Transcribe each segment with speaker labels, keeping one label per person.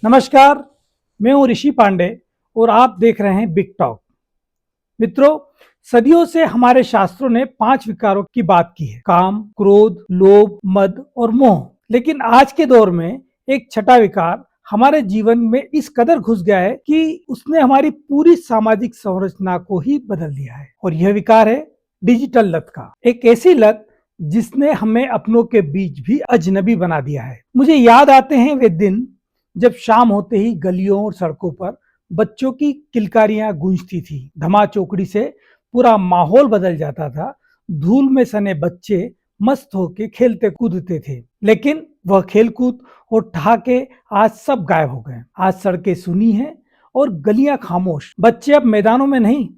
Speaker 1: नमस्कार, मैं हूं ऋषि पांडे और आप देख रहे हैं बिग टॉक। मित्रों, सदियों से हमारे शास्त्रों ने 5 विकारों की बात की है: काम, क्रोध, लोभ, मद और मोह। लेकिन आज के दौर में एक छठा विकार हमारे जीवन में इस कदर घुस गया है कि उसने हमारी पूरी सामाजिक संरचना को ही बदल दिया है। और यह विकार है डिजिटल लत का। एक ऐसी लत जिसने हमें अपनों के बीच भी अजनबी बना दिया है। मुझे याद आते हैं वे दिन जब शाम होते ही गलियों और सड़कों पर बच्चों की किलकारियां गूंजती थी। धमा चौकड़ी से पूरा माहौल बदल जाता था। धूल में सने बच्चे मस्त होके खेलते कूदते थे, लेकिन वह खेलकूद और ठहाके आज सब गायब हो गए। आज सड़कें सुनी हैं और गलियां खामोश। बच्चे अब मैदानों में नहीं,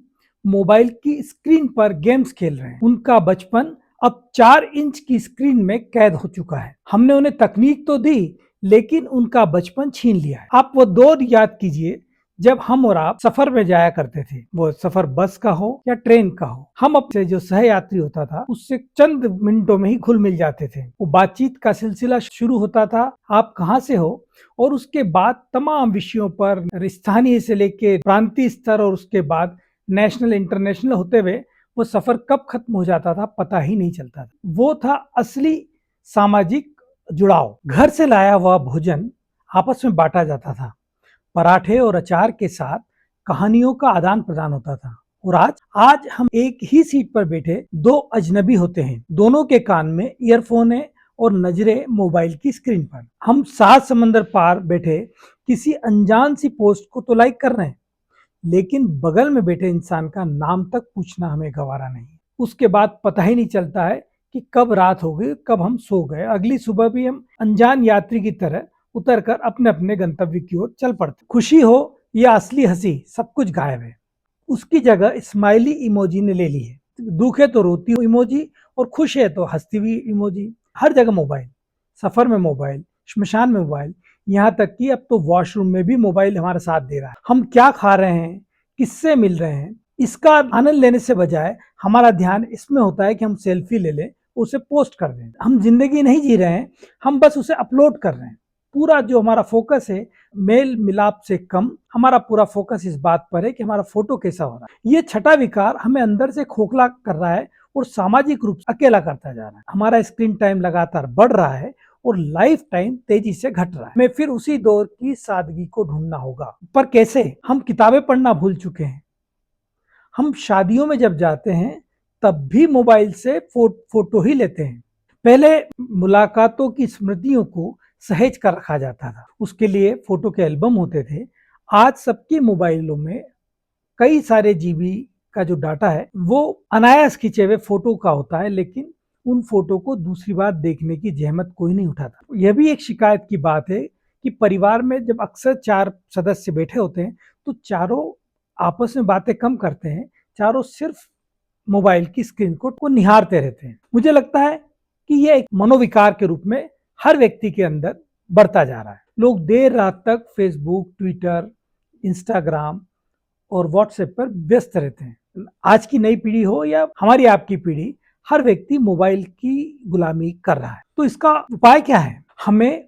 Speaker 1: मोबाइल की स्क्रीन पर गेम्स खेल रहे हैं। उनका बचपन अब 4 इंच की स्क्रीन में कैद हो चुका है। हमने उन्हें तकनीक तो दी, लेकिन उनका बचपन छीन लिया है। आप वो दौर याद कीजिए जब हम और आप सफर में जाया करते थे। वो सफर बस का हो या ट्रेन का हो, हम अपने जो सहयात्री होता था उससे चंद मिनटों में ही घुल मिल जाते थे। वो बातचीत का सिलसिला शुरू होता था, आप कहाँ से हो, और उसके बाद तमाम विषयों पर स्थानीय से लेके प्रांतीय स्तर और उसके बाद नेशनल इंटरनेशनल होते हुए वो सफर कब खत्म हो जाता था पता ही नहीं चलता था। वो था असली सामाजिक जुड़ाव। घर से लाया हुआ भोजन आपस में बांटा जाता था। पराठे और अचार के साथ कहानियों का आदान प्रदान होता था। और आज हम एक ही सीट पर बैठे 2 अजनबी होते हैं। दोनों के कान में ईयरफोन है और नजरें मोबाइल की स्क्रीन पर। हम 7 समंदर पार बैठे किसी अनजान सी पोस्ट को तो लाइक कर रहे हैं, लेकिन बगल में बैठे इंसान का नाम तक पूछना हमें गवारा नहीं। उसके बाद पता ही नहीं चलता है कि कब रात हो गई, कब हम सो गए। अगली सुबह भी हम अनजान यात्री की तरह उतरकर अपने अपने गंतव्य की ओर चल पड़ते। खुशी हो या असली हंसी, सब कुछ गायब है। उसकी जगह स्माइली इमोजी ने ले ली है। दुख है तो रोती हुई इमोजी, और खुश है तो हंसती हुई इमोजी। हर जगह मोबाइल, सफर में मोबाइल, श्मशान में मोबाइल, यहाँ तक कि अब तो वॉशरूम में भी मोबाइल हमारा साथ दे रहा है। हम क्या खा रहे हैं, किससे मिल रहे हैं, इसका आनंद लेने से बजाय हमारा ध्यान इसमें होता है कि हम सेल्फी ले लें, उसे पोस्ट कर दें। हम जिंदगी नहीं जी रहे हैं, हम बस उसे अपलोड कर रहे हैं। पूरा जो हमारा फोकस है मेल मिलाप से कम, हमारा पूरा फोकस इस बात पर है कि हमारा फोटो कैसा हो रहा है। ये छठा विकार हमें अंदर से खोखला कर रहा है और सामाजिक रूप से अकेला करता जा रहा है। हमारा स्क्रीन टाइम लगातार बढ़ रहा है और लाइफ टाइम तेजी से घट रहा है। हमें फिर उसी दौर की सादगी को ढूंढना होगा, पर कैसे? हम किताबें पढ़ना भूल चुके हैं। हम शादियों में जब जाते हैं तब भी मोबाइल से फोटो ही लेते हैं। पहले मुलाकातों की स्मृतियों को सहेज कर रखा जाता था, उसके लिए फोटो के एल्बम होते थे। आज सबके मोबाइलों में कई सारे जीबी का जो डाटा है वो अनायास खींचे हुए फोटो का होता है, लेकिन उन फोटो को दूसरी बार देखने की जहमत कोई नहीं उठाता। यह भी एक शिकायत की बात है कि परिवार में जब अक्सर 4 सदस्य बैठे होते हैं तो चारों आपस में बातें कम करते हैं। चारों सिर्फ मोबाइल की स्क्रीन को निहारते रहते हैं। मुझे लगता है कि यह एक मनोविकार के रूप में हर व्यक्ति के अंदर बढ़ता जा रहा है। लोग देर रात तक फेसबुक, ट्विटर, इंस्टाग्राम और व्हाट्सएप पर व्यस्त रहते हैं। आज की नई पीढ़ी हो या हमारी आपकी पीढ़ी, हर व्यक्ति मोबाइल की गुलामी कर रहा है। तो इसका उपाय क्या है? हमें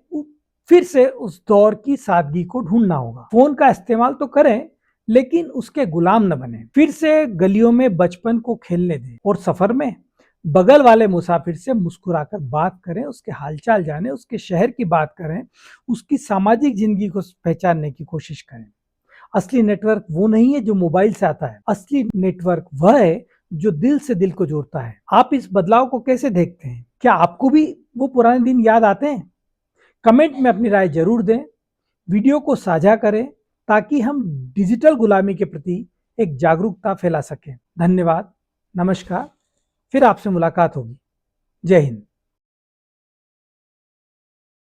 Speaker 1: फिर से उस दौर की सादगी को ढूंढना होगा। फोन का इस्तेमाल तो करें, लेकिन उसके गुलाम न बने। फिर से गलियों में बचपन को खेलने दें और सफर में बगल वाले मुसाफिर से मुस्कुराकर बात करें, उसके हालचाल जाने, उसके शहर की बात करें, उसकी सामाजिक जिंदगी को पहचानने की कोशिश करें। असली नेटवर्क वो नहीं है जो मोबाइल से आता है। असली नेटवर्क वह है जो दिल से दिल को जोड़ता है। आप इस बदलाव को कैसे देखते हैं? क्या आपको भी वो पुराने दिन याद आते हैं? कमेंट में अपनी राय जरूर दें। वीडियो को साझा करें ताकि हम डिजिटल गुलामी के प्रति एक जागरूकता फैला सकें। धन्यवाद, नमस्कार, फिर आपसे मुलाकात होगी। जय हिंद।